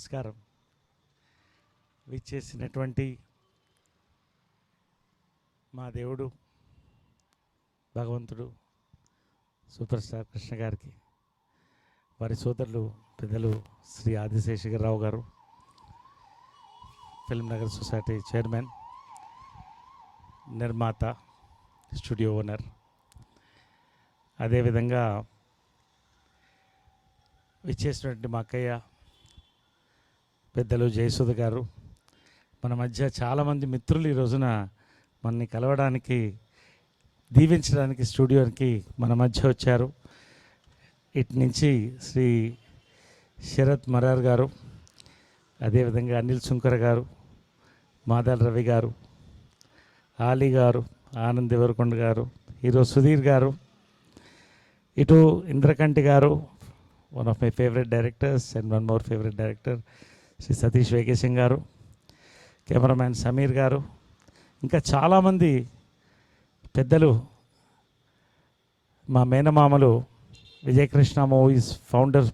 నమస్కారం. విచ్చేసినటువంటి మా దేవుడు భగవంతుడు సూపర్ స్టార్ కృష్ణ గారికి, వారి సోదరులు పెద్దలు శ్రీ ఆదిశేషగిరిరావు గారు, ఫిల్మ్ నగర్ సొసైటీ చైర్మన్, నిర్మాత, స్టూడియో ఓనర్, అదేవిధంగా విచ్చేసినటువంటి మా అక్కయ్య పెద్దలు జయసుధ గారు, మన మధ్య చాలామంది మిత్రులు ఈ రోజున మనని కలవడానికి, దీవించడానికి స్టూడియోకి మన మధ్య వచ్చారు. ఇటు నుంచి శ్రీ శరత్ మరార్ గారు, అదేవిధంగా అనిల్ సుంకర గారు, మాదాల్ రవి గారు, ఆలీ గారు, ఆనంద్ దేవరకొండ గారు, హీరో సుధీర్ గారు, ఇటు ఇంద్రకంటి గారు, one of my favourite directors and one more favourite director Shri Satish Vegesna గారు, కెమెరామ్యాన్ సమీర్ గారు, ఇంకా చాలామంది పెద్దలు, మా మేనమామలు Vijayakrishna movies founders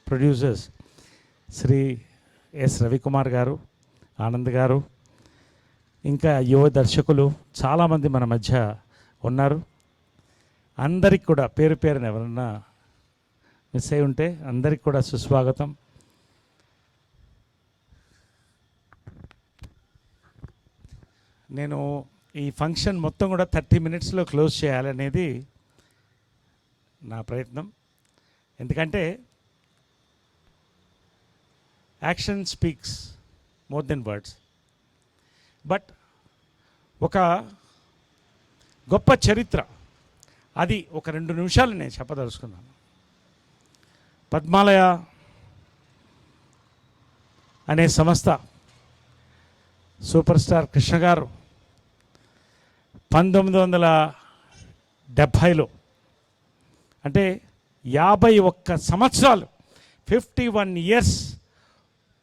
producers Shri S Ravikumar గారు, ఆనంద్ గారు, ఇంకా యువ దర్శకులు చాలామంది మన మధ్య ఉన్నారు. అందరికి కూడా పేరు పేరున ఎవరన్నా మిస్ అయి ఉంటే అందరికి కూడా సుస్వాగతం. నేను ఈ ఫంక్షన్ మొత్తం కూడా 30 minutesలో క్లోజ్ చేయాలనేది నా ప్రయత్నం. ఎందుకంటే action speaks more than words. But ఒక గొప్ప చరిత్ర, అది ఒక 2 నిమిషాలు నేను చెప్పదలుచుకున్నాను. పద్మాలయ అనే సంస్థ సూపర్ స్టార్ కృష్ణ గారు 1970లో, అంటే 51 సంవత్సరాలు, 51 years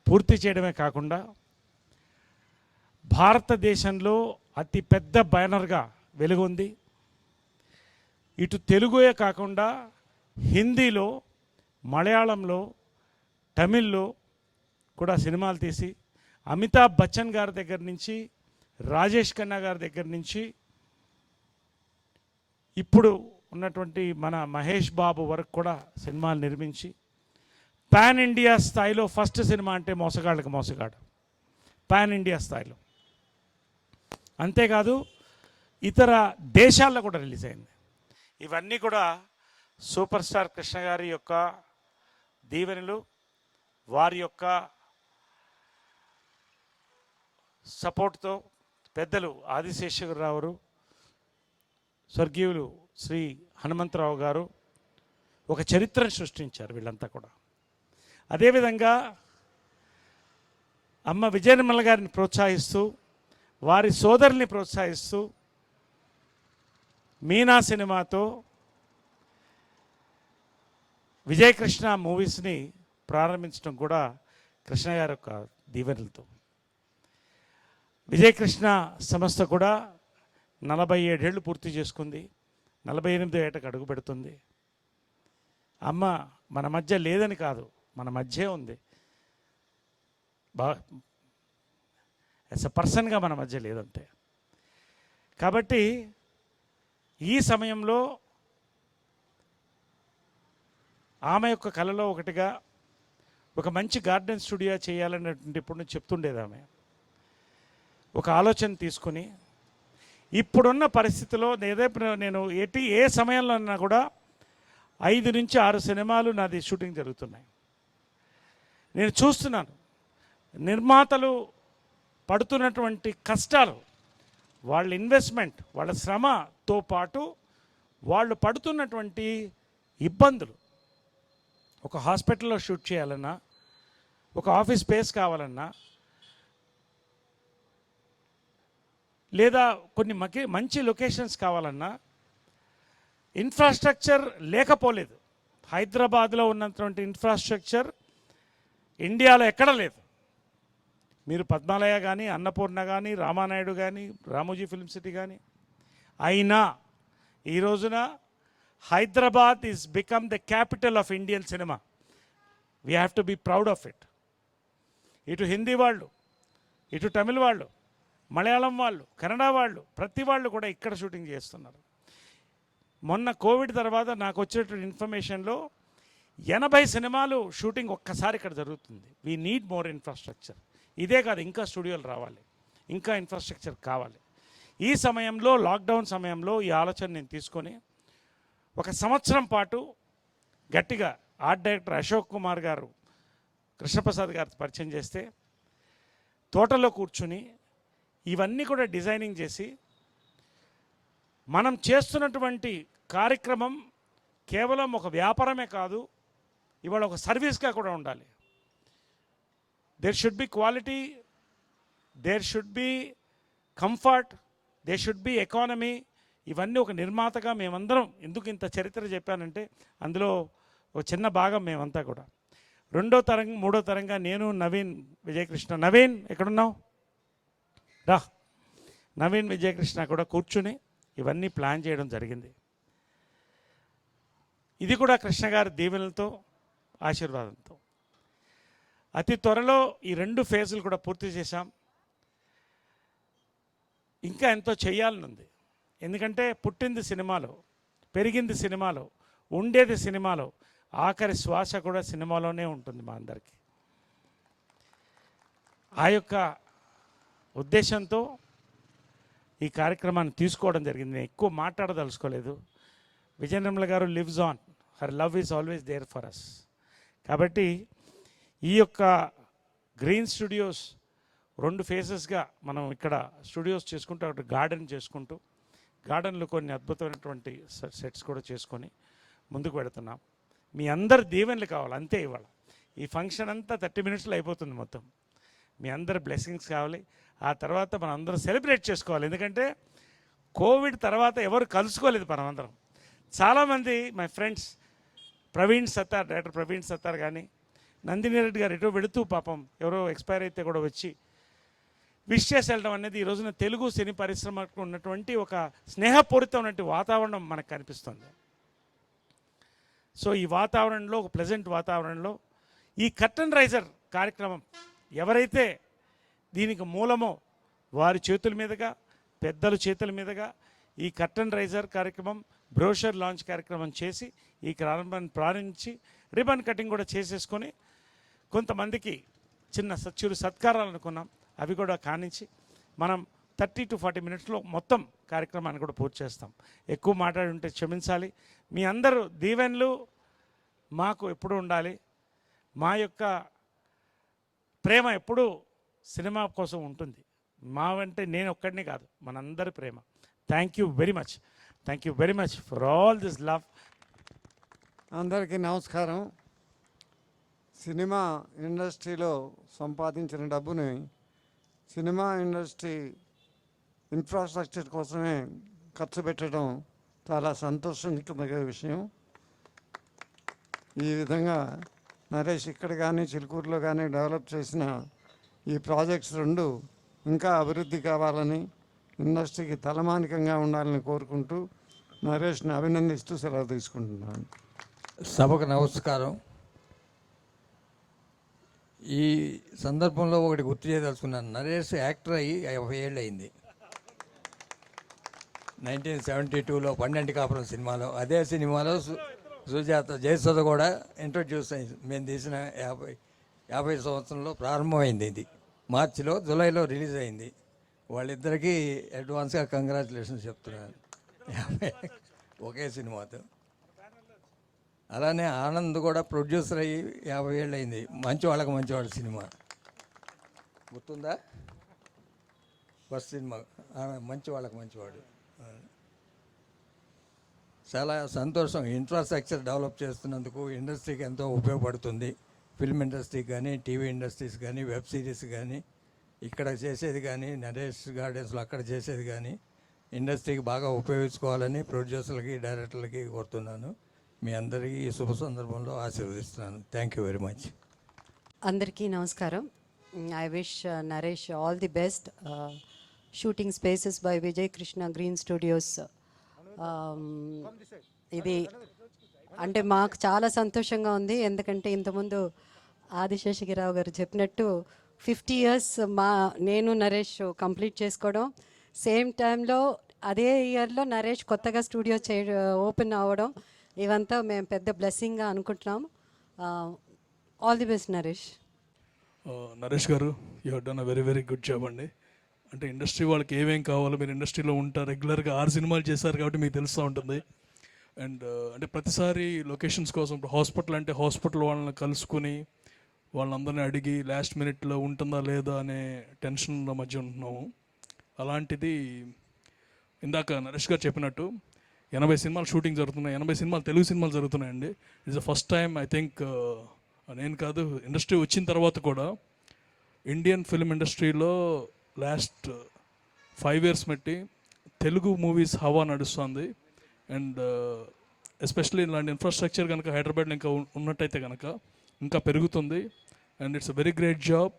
పూర్తి చేయడమే కాకుండా భారతదేశంలో అతి పెద్ద బ్యానర్గా వెలుగొంది. ఇటు తెలుగుయే కాకుండా హిందీలో, మలయాళంలో, తమిళ్లో కూడా సినిమాలు తీసి అమితాబ్ బచ్చన్ గారి దగ్గర నుంచి, రాజేష్ ఖన్నా గారి దగ్గర నుంచి, ఇప్పుడు ఉన్నటువంటి మన మహేష్ బాబు వరకు కూడా సినిమాలు నిర్మించి పాన్ ఇండియా స్థాయిలో ఫస్ట్ సినిమా అంటే మోసగాళ్ళకి మోసగాడు, పాన్ ఇండియా స్థాయిలో. అంతేకాదు ఇతర దేశాల్లో కూడా రిలీజ్ అయింది. ఇవన్నీ కూడా సూపర్ స్టార్ కృష్ణ గారి యొక్క దీవెనలు, వారి యొక్క సపోర్ట్తో పెద్దలు ఆదిశేషగిరిరావు, స్వర్గీయులు శ్రీ హనుమంతరావు గారు ఒక చరిత్రను సృష్టించారు వీళ్ళంతా కూడా. అదేవిధంగా అమ్మ విజయనిర్మల గారిని ప్రోత్సహిస్తూ, వారి సోదరుల్ని ప్రోత్సహిస్తూ మీనా సినిమాతో విజయకృష్ణ మూవీస్ని ప్రారంభించడం కూడా కృష్ణ గారి యొక్క దీవెనలతో. విజయకృష్ణ సంస్థ కూడా 47 ఏళ్ళు పూర్తి చేసుకుంది, 48వ ఏటకు అడుగు పెడుతుంది. అమ్మ మన మధ్య లేదని కాదు, మన మధ్యే ఉంది. యాజ్ ఎ పర్సన్గా మన మధ్య లేదంతే. కాబట్టి ఈ సమయంలో ఆమె యొక్క కళలో ఒకటిగా ఒక మంచి గార్డెన్ స్టూడియో చేయాలనేటువంటి ఇప్పుడు నేను చెప్తుండేది. ఆమె ఒక ఆలోచన తీసుకుని ఇప్పుడున్న పరిస్థితిలో నేను ఏ సమయంలో అన్నా కూడా 5 నుంచి 6 సినిమాలు నాది షూటింగ్ జరుగుతున్నాయి. నేను చూస్తున్నాను నిర్మాతలు పడుతున్నటువంటి కష్టాలు, వాళ్ళ ఇన్వెస్ట్మెంట్, వాళ్ళ శ్రమతో పాటు వాళ్ళు పడుతున్నటువంటి ఇబ్బందులు. ఒక హాస్పిటల్లో షూట్ చేయాలన్నా, ఒక ఆఫీస్ స్పేస్ కావాలన్నా, లేదా కొన్ని మంచి లొకేషన్స్ కావాలన్నా ఇన్ఫ్రాస్ట్రక్చర్ లేకపోలేదు. హైదరాబాద్లో ఉన్నటువంటి ఇన్ఫ్రాస్ట్రక్చర్ ఇండియాలో ఎక్కడ లేదు. మీరు పద్మాలయ కానీ, అన్నపూర్ణ కానీ, రామానాయుడు కానీ, రామోజీ ఫిల్మ్ సిటీ కానీ, అయినా ఈ రోజున Hyderabad is become the capital of Indian cinema. We have to be proud of it. ఇటు హిందీ వాళ్ళు, ఇటు తమిళ వాళ్ళు, మలయాళం వాళ్ళు, కన్నడ వాళ్ళు, ప్రతి వాళ్ళు కూడా ఇక్కడ షూటింగ్ చేస్తున్నారు. మొన్న కోవిడ్ తర్వాత నాకు వచ్చేటువంటి ఇన్ఫర్మేషన్లో 80 సినిమాలు షూటింగ్ ఒక్కసారి ఇక్కడ జరుగుతుంది. We need more infrastructure. ఇదే కాదు, ఇంకా స్టూడియోలు రావాలి, ఇంకా ఇన్ఫ్రాస్ట్రక్చర్ కావాలి. ఈ సమయంలో, లాక్డౌన్ సమయంలో ఈ ఆలోచన నేను తీసుకొని 1 సంవత్సరం పాటు గట్టిగా ఆర్ట్ డైరెక్టర్ అశోక్ కుమార్ గారు, కృష్ణప్రసాద్ గారు పరిచయం చేస్తే తోటలో కూర్చుని ఇవన్నీ కూడా డిజైనింగ్ చేసి, మనం చేస్తున్నటువంటి కార్యక్రమం కేవలం ఒక వ్యాపారమే కాదు, ఇవాళ ఒక సర్వీస్గా కూడా ఉండాలి. There should be quality, there should be comfort, there should be economy. ఇవన్నీ ఒక నిర్మాతగా మేమందరం, ఎందుకు ఇంత చరిత్ర చెప్పానంటే అందులో ఒక చిన్న భాగం మేమంతా కూడా. 2వ తరం 3వ తరంగా నేను, నవీన్ విజయకృష్ణ, నవీన్ ఎక్కడున్నావు రా, నవీన్ విజయకృష్ణ కూడా కూర్చుని ఇవన్నీ ప్లాన్ చేయడం జరిగింది. ఇది కూడా కృష్ణ గారి దీవెనలతో, ఆశీర్వాదంతో. అతి త్వరలో ఈ 2 ఫేజులు కూడా పూర్తి చేశాం. ఇంకా ఎంతో చేయాలని ఉంది. ఎందుకంటే పుట్టింది సినిమాలో, పెరిగింది సినిమాలో, ఉండేది సినిమాలో, ఆఖరి శ్వాస కూడా సినిమాలోనే ఉంటుంది మా అందరికీ. ఆ యొక్క ఉద్దేశంతో ఈ కార్యక్రమాన్ని తీసుకోవడం జరిగింది. నేను ఎక్కువ మాట్లాడదలుచుకోలేదు. విజయ నిర్మల గారు lives on, her love is always there for us. కాబట్టి ఈ యొక్క గ్రీన్ స్టూడియోస్ 2 ఫేజెస్గా మనం ఇక్కడ స్టూడియోస్ చేసుకుంటూ, అక్కడ గార్డెన్ చేసుకుంటూ, గార్డెన్లో కొన్ని అద్భుతమైనటువంటి సెట్స్ కూడా చేసుకొని ముందుకు పెడుతున్నాం. మీ అందరు దీవెనలు కావాలి, అంతే. ఇవాళ ఈ ఫంక్షన్ అంతా 30 మినిట్స్లో అయిపోతుంది మొత్తం. మీ అందరు బ్లెస్సింగ్స్ కావాలి. ఆ తర్వాత మనం అందరం సెలబ్రేట్ చేసుకోవాలి. ఎందుకంటే కోవిడ్ తర్వాత ఎవరు కలుసుకోలేదు మనమందరం. చాలామంది my friends, Praveen Sattar, director Praveen Sattar కానీ, నందిని రెడ్డి గారు ఎటో వెళుతూ పాపం ఎవరో ఎక్స్పైర్ అయితే కూడా వచ్చి విష్ చేసి వెళ్ళడం అనేది ఈ రోజున తెలుగు సినీ పరిశ్రమకు ఉన్నటువంటి ఒక స్నేహపూరితమైనటువంటి వాతావరణం మనకు కనిపిస్తుంది. సో ఈ వాతావరణంలో, ఒక ప్లెజెంట్ వాతావరణంలో ఈ కర్టన్ రైజర్ కార్యక్రమం ఎవరైతే దీనికి మూలమో వారి చేతుల మీదుగా, పెద్దల చేతుల మీదుగా ఈ కర్టన్ రైజర్ కార్యక్రమం, బ్రోషర్ లాంచ్ కార్యక్రమం చేసి ఈ కార్యక్రమాన్ని ప్రారంభించి రిబన్ కటింగ్ కూడా చేసేసుకొని కొంతమందికి చిన్న చిరు సత్కారాలు అనుకున్నాం. అవి కూడా కానించి మనం 30 to 40 మినిట్స్లో మొత్తం కార్యక్రమాన్ని కూడా పూర్తి చేస్తాం. ఎక్కువ మాట్లాడి ఉంటే క్షమించాలి. మీ అందరూ దీవెనలు మాకు ఎప్పుడూ ఉండాలి. మా యొక్క ప్రేమ ఎప్పుడూ సినిమా కోసం ఉంటుంది. మా అంటే నేను ఒక్కడిని కాదు, మనందరి ప్రేమ. Thank you very much, thank you very much for all this love. అందరికీ నమస్కారం. సినిమా ఇండస్ట్రీలో సంపాదించిన డబ్బుని సినిమా ఇండస్ట్రీ ఇన్ఫ్రాస్ట్రక్చర్ కోసమే ఖర్చు పెట్టడం చాలా సంతోషించదగ్గ విషయం. ఈ విధంగా నరేష్ ఇక్కడ కానీ చిలుకూరులో కానీ డెవలప్ చేసిన ఈ ప్రాజెక్ట్స్ 2 ఇంకా అభివృద్ధి కావాలని, ఇండస్ట్రీకి తలమానికంగా ఉండాలని కోరుకుంటూ నరేష్ని అభినందిస్తూ సెలవు తీసుకుంటున్నాను. సభకు నమస్కారం. ఈ సందర్భంలో ఒకటి గుర్తు చేయదలుచుకున్నాను. నరేష్ యాక్టర్ అయ్యి 50 ఏళ్ళు అయింది. 1972లో 12 కాపురం సినిమాలో, అదే సినిమాలో సుజాత జయసుధ కూడా ఇంట్రొడ్యూస్ అయింది. మేము తీసిన 50 సంవత్సరంలో ప్రారంభమైంది. ఇది మార్చిలో, జూలైలో రిలీజ్ అయింది. వాళ్ళిద్దరికీ అడ్వాన్స్గా కంగ్రాచులేషన్స్ చెప్తున్నాను. ఒకే సినిమాతో. అలానే ఆనంద్ కూడా ప్రొడ్యూసర్ అయ్యి 50 ఏళ్ళు అయింది. మంచివాళ్ళకి మంచివాడు సినిమా గుర్తుందా? ఫస్ట్ సినిమా మంచివాళ్ళకి మంచివాడు. చాలా సంతోషం. ఇన్ఫ్రాస్ట్రక్చర్ డెవలప్ చేస్తున్నందుకు ఇండస్ట్రీకి ఎంతో ఉపయోగపడుతుంది. ఫిల్మ్ ఇండస్ట్రీకి కానీ, టీవీ ఇండస్ట్రీస్ కానీ, వెబ్ సిరీస్ కానీ, ఇక్కడ చేసేది కానీ, నరేష్ గార్డెన్స్లో అక్కడ చేసేది కానీ ఇండస్ట్రీకి బాగా ఉపయోగించుకోవాలని ప్రొడ్యూసర్లకి, డైరెక్టర్లకి కోరుతున్నాను. మీ అందరికీ ఈ శుభ సందర్భంలో ఆశీర్వదిస్తున్నాను. Thank you very much. అందరికీ నమస్కారం. I wish Naresh all the best. Shooting spaces by Vijay Krishna Green Studios. ఇది అంటే మాకు చాలా సంతోషంగా ఉంది. ఎందుకంటే ఇంతకుముందు ఆదిశేషగిరావు గారు చెప్పినట్టు 50 ఇయర్స్ నేను నరేష్ కంప్లీట్ చేసుకోవడం, సేమ్ టైంలో అదే ఇయర్లో నరేష్ కొత్తగా స్టూడియో ఓపెన్ అవ్వడం, ఇవంతా మేము పెద్ద బ్లెస్సింగ్గా అనుకుంటున్నాం. All the best Naresh. Naresh గారు, you have done a very very good job అండి. అంటే ఇండస్ట్రీ వాళ్ళకి ఏమేం కావాలో మీరు ఇండస్ట్రీలో ఉంటారు, రెగ్యులర్గా 6 సినిమాలు చేశారు కాబట్టి మీకు తెలుస్తూ ఉంటుంది. అండ్ అంటే ప్రతిసారి లొకేషన్స్ కోసం ఇప్పుడు హాస్పిటల్ అంటే హాస్పిటల్ వాళ్ళని కలుసుకుని వాళ్ళందరినీ అడిగి లాస్ట్ మినిట్లో ఉంటుందా లేదా అనే టెన్షన్ల మధ్య ఉంటున్నాము. అలాంటిది ఇందాక నరేష్ గారు చెప్పినట్టు 80 సినిమాలు షూటింగ్ జరుగుతున్నాయి, 80 సినిమాలు తెలుగు సినిమాలు జరుగుతున్నాయండి. It's the first time I think, నేను కాదు ఇండస్ట్రీ వచ్చిన తర్వాత కూడా ఇండియన్ ఫిల్మ్ ఇండస్ట్రీలో లాస్ట్ 5 ఇయర్స్ బట్టి తెలుగు మూవీస్ హవా నడుస్తుంది. అండ్ ఎస్పెషల్లీ ఇలాంటి ఇన్ఫ్రాస్ట్రక్చర్ కనుక హైదరాబాద్లో ఇంకా ఉన్నట్టయితే కనుక ఇంకా పెరుగుతుంది. And it's a very great job.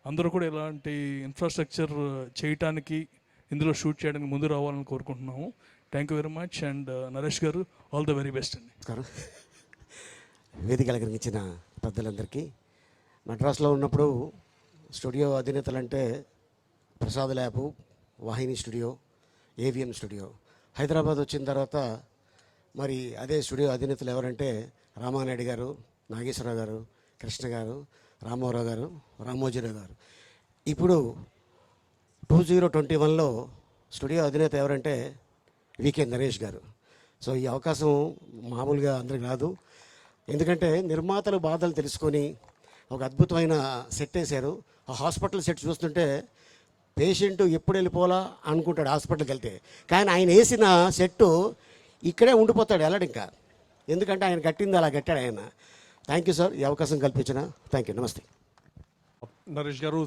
అందరూ కూడా ఇలాంటి ఇన్ఫ్రాస్ట్రక్చర్ చేయటానికి, ఇందులో షూట్ చేయడానికి ముందు రావాలని కోరుకుంటున్నాము. Thank you very much. And Naresh గారు, ఆల్ ద వెరీ బెస్ట్ అండి. నమస్కారం. వేదిక అలంకరించిన పెద్దలందరికీ. మద్రాసులో ఉన్నప్పుడు స్టూడియో అధినేతలంటే ప్రసాద్ ల్యాబు, వాహిని స్టూడియో, ఏవిఎం స్టూడియో. హైదరాబాద్ వచ్చిన తర్వాత మరి అదే స్టూడియో అధినేతలు ఎవరంటే రామానాయుడు గారు, నాగేశ్వరరావు గారు, కృష్ణ గారు, రామారావు గారు, రామోజీరావు గారు. ఇప్పుడు 2021లో స్టూడియో అధినేత ఎవరంటే వికే నరేష్ గారు. సో ఈ అవకాశం మామూలుగా అందరికి రాదు. ఎందుకంటే నిర్మాతల బాధలు తెలుసుకొని ఒక అద్భుతమైన సెట్ వేశారు. ఆ హాస్పిటల్ సెట్ చూస్తుంటే పేషెంట్ ఎప్పుడు వెళ్ళిపోవాలా అనుకుంటాడు హాస్పిటల్కి వెళ్తే, కానీ ఆయన వేసిన సెట్టు ఇక్కడే ఉండిపోతాడు వెళ్ళడు ఇంకా, ఎందుకంటే ఆయన కట్టింది అలా కట్టాడు ఆయన. థ్యాంక్ యూ సార్, ఈ అవకాశం కల్పించిన. Thank you. నమస్తే. Naresh Garu,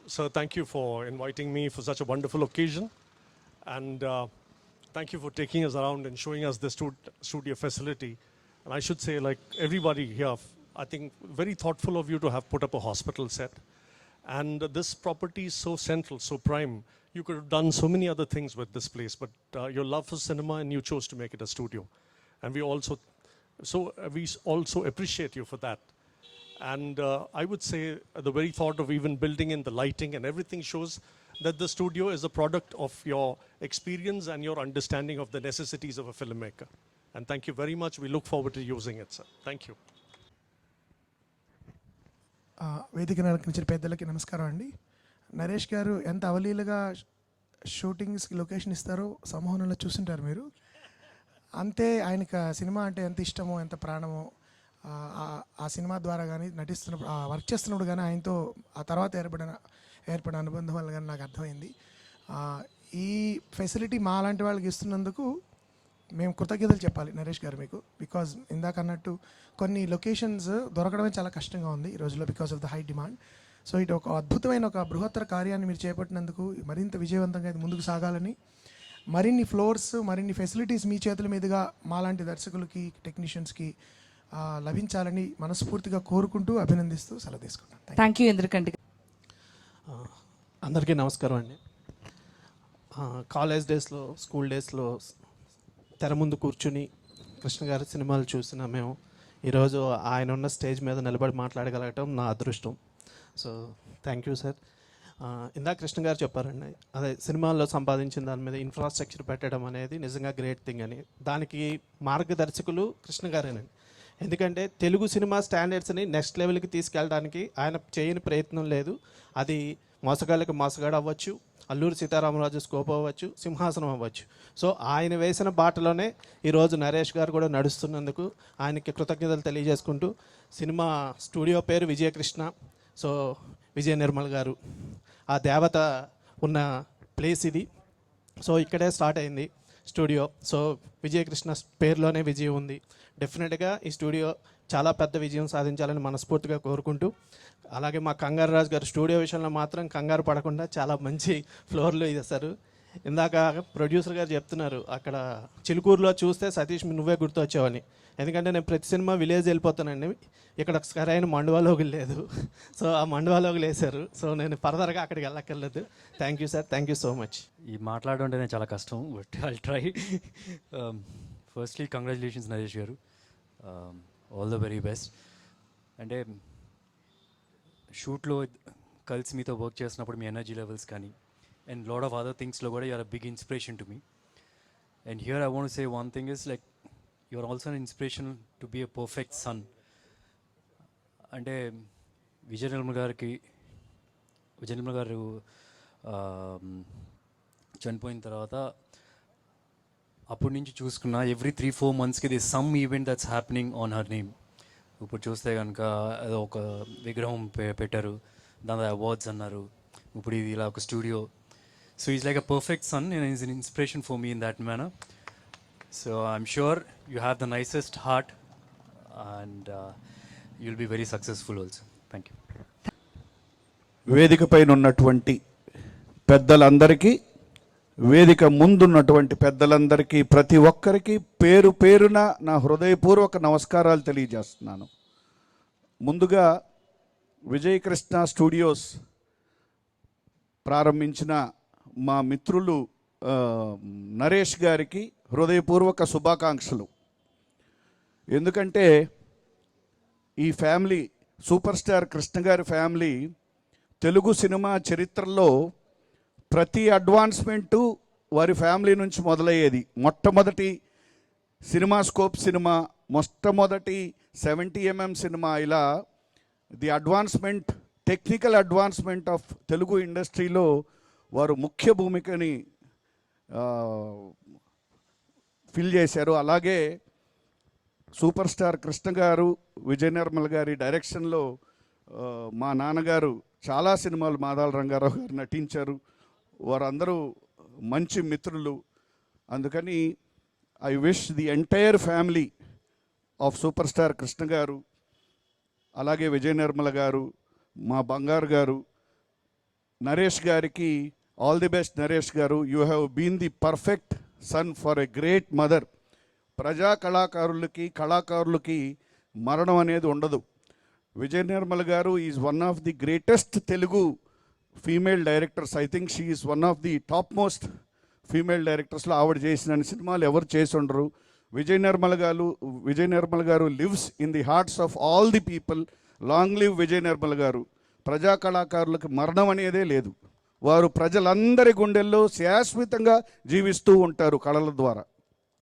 sir, thank you for inviting me for such a wonderful occasion. And thank you for taking us around and showing us the studio facility. And I should say, like everybody here, I think very thoughtful of you to have put up a hospital set. And this property is so central, so prime. You could have done so many other things with this place, but your love for cinema and you chose to make it a studio. And we also appreciate you for that. And I would say the very thought of even building in the lighting and everything shows that the studio is a product of your experience and your understanding of the necessities of a filmmaker. And thank you very much. We look forward to using it, sir. Thank you. వేదికను అలంకరించిన పెద్దలకి నమస్కారం అండి. నరేష్ గారు ఎంత అవలీలగా షూటింగ్స్కి location ఇస్తారో సమూహంలో చూస్తుంటారు మీరు. అంతే ఆయనకి సినిమా అంటే ఎంత ఇష్టమో, ఎంత ప్రాణమో, ఆ సినిమా ద్వారా కానీ నటిస్తున్నప్పుడు, వర్క్ చేస్తున్నప్పుడు కానీ ఆయనతో ఆ తర్వాత ఏర్పడిన అనుబంధం వల్ల కానీ నాకు అర్థమైంది. ఈ ఫెసిలిటీ మా లాంటి వాళ్ళకి ఇస్తున్నందుకు మేము కృతజ్ఞతలు చెప్పాలి నరేష్ గారు మీకు. బికాజ్ ఇందాక అన్నట్టు కొన్ని లొకేషన్స్ దొరకడమే చాలా కష్టంగా ఉంది ఈ రోజుల్లో because of the high demand. So ఇటు ఒక అద్భుతమైన ఒక బృహత్తర కార్యాన్ని మీరు చేపట్టినందుకు మరింత విజయవంతంగా ఇది ముందుకు సాగాలని, మరిన్ని ఫ్లోర్స్, మరిన్ని ఫెసిలిటీస్ మీ చేతుల మీదుగా మాలాంటి దర్శకులకి, టెక్నీషియన్స్కి లభించాలని మనస్ఫూర్తిగా కోరుకుంటూ, అభినందిస్తూ సెలవు తీసుకుంటాను. Thank you Indrakanti. అందరికీ నమస్కారం అండి. కాలేజ్ డేస్లో, స్కూల్ డేస్లో తెర ముందు కూర్చుని కృష్ణ గారి సినిమాలు చూసిన మేము ఈరోజు ఆయన ఉన్న స్టేజ్ మీద నిలబడి మాట్లాడగలగటం నా అదృష్టం. So thank you sir. ఇందాక కృష్ణ గారు చెప్పారండి, అదే సినిమాల్లో సంపాదించిన దాని మీద ఇన్ఫ్రాస్ట్రక్చర్ పెట్టడం అనేది నిజంగా గ్రేట్ థింగ్ అని. దానికి మార్గదర్శకులు కృష్ణ గారేనండి. ఎందుకంటే తెలుగు సినిమా స్టాండర్డ్స్ని నెక్స్ట్ లెవెల్కి తీసుకెళ్ళడానికి ఆయన చేయని ప్రయత్నం లేదు. అది మోసగాళ్ళకి మోసగాడు అవ్వచ్చు, అల్లూరి సీతారామరాజు స్కోప్ అవ్వచ్చు, సింహాసనం అవ్వచ్చు. సో ఆయన వేసిన బాటలోనే ఈరోజు నరేష్ గారు కూడా నడుస్తున్నందుకు ఆయనకి కృతజ్ఞతలు తెలియజేసుకుంటూ, సినిమా స్టూడియో పేరు విజయకృష్ణ. సో విజయ నిర్మల్ గారు ఆ దేవత ఉన్న ప్లేస్ ఇది. సో ఇక్కడే స్టార్ట్ అయింది స్టూడియో. సో విజయకృష్ణ పేరులోనే విజయం ఉంది. డెఫినెట్గా ఈ స్టూడియో చాలా పెద్ద విజయం సాధించాలని మనస్ఫూర్తిగా కోరుకుంటూ, అలాగే మా కంగారు రాజు గారు స్టూడియో విషయంలో మాత్రం కంగారు పడకుండా చాలా మంచి ఫ్లోర్లు ఇస్తారు. ఇందాక ప్రొడ్యూసర్ గారు చెప్తున్నారు, అక్కడ చిలుకూరులో చూస్తే సతీష్ నువ్వే గుర్తొచ్చావని. ఎందుకంటే నేను ప్రతి సినిమా విలేజ్ వెళ్ళిపోతానండి, ఇక్కడ సరైన మండువాలోకి లేదు. సో ఆ మండువాలోకి వేశారు. సో నేను ఫర్దర్గా అక్కడికి వెళ్ళక్కర్లేదు. Thank you sir, thank you so much. ఈ మాట్లాడడం అంటేనే చాలా కష్టం, but I try. Firstly congratulations Naresh గారు, ఆల్ ద వెరీ బెస్ట్. అంటే షూట్లో కలిసి మీతో వర్క్ చేసినప్పుడు మీ ఎనర్జీ లెవెల్స్ కానీ అండ్ లాట్ ఆఫ్ అదర్ థింగ్స్లో కూడా you're a big inspiration to me. And here I want say one thing is like you are also an inspiration to be a perfect son. అంటే విజయ నిర్మల్ గారు చనిపోయిన తర్వాత అప్పటి నుంచి చూసుకున్నా ఎవ్రీ 3-4 monthsకి the some event that's happening on her name. ఇప్పుడు చూస్తే కనుక ఏదో ఒక విగ్రహం పెట్టారు, దాని అవార్డ్స్ అన్నారు, ఇప్పుడు ఇది ఇలా ఒక studio. So is like a perfect son and is an inspiration for me in that manner. So I'm sure you have the nicest heart and you will be very successful also. Thank you. వేదిక పైన ఉన్నటువంటి పెద్దలందరికీ, వేదిక ముందున్నటువంటి పెద్దలందరికీ, ప్రతి ఒక్కరికి పేరు పేరున నా హృదయపూర్వక నమస్కారాలు తెలియజేస్తున్నాను. ముందుగా విజయకృష్ణ స్టూడియోస్ ప్రారంభించిన మా మిత్రులు నరేష్ గారికి హృదయపూర్వక శుభాకాంక్షలు. ఎందుకంటే ఈ ఫ్యామిలీ, సూపర్ స్టార్ కృష్ణ గారి ఫ్యామిలీ తెలుగు సినిమా చరిత్రలో ప్రతి అడ్వాన్స్మెంటు వారి ఫ్యామిలీ నుంచి మొదలయ్యేది. మొట్టమొదటి సినిమాస్కోప్ సినిమా, మొట్టమొదటి 70mm సినిమా, ఇలా the advancement, technical advancement of Telugu ఇండస్ట్రీలో వారు ముఖ్య భూమికని ఫిల్ చేశారు. అలాగే సూపర్ స్టార్ కృష్ణ గారు, విజయ నిర్మల్ గారి డైరెక్షన్లో మా నాన్నగారు చాలా సినిమాలు, మాదాల రంగారావు గారు నటించారు. వారందరూ మంచి మిత్రులు. అందుకని I wish the entire family of super star Krishna గారు, అలాగే విజయ నిర్మల గారు, మా బంగారు గారు, నరేష్ గారికి ఆల్ ది బెస్ట్. నరేష్ గారు, you have been the perfect son for a great mother. ప్రజా కళాకారులకి మరణం అనేది ఉండదు. విజయ నిర్మల్ గారు is one of the greatest Telugu female directors. I think she is one of the top most female డైరెక్టర్స్లో ఆవిడ చేసిన సినిమాలు ఎవరు చేసి ఉండరు. విజయ నిర్మల్ గారు lives in the hearts of all the people. Long live Vijaya Nirmal గారు. ప్రజా కళాకారులకు మరణం అనేదే లేదు. వారు ప్రజలందరి గుండెల్లో శాశ్వతంగా జీవిస్తూ ఉంటారు కళల ద్వారా.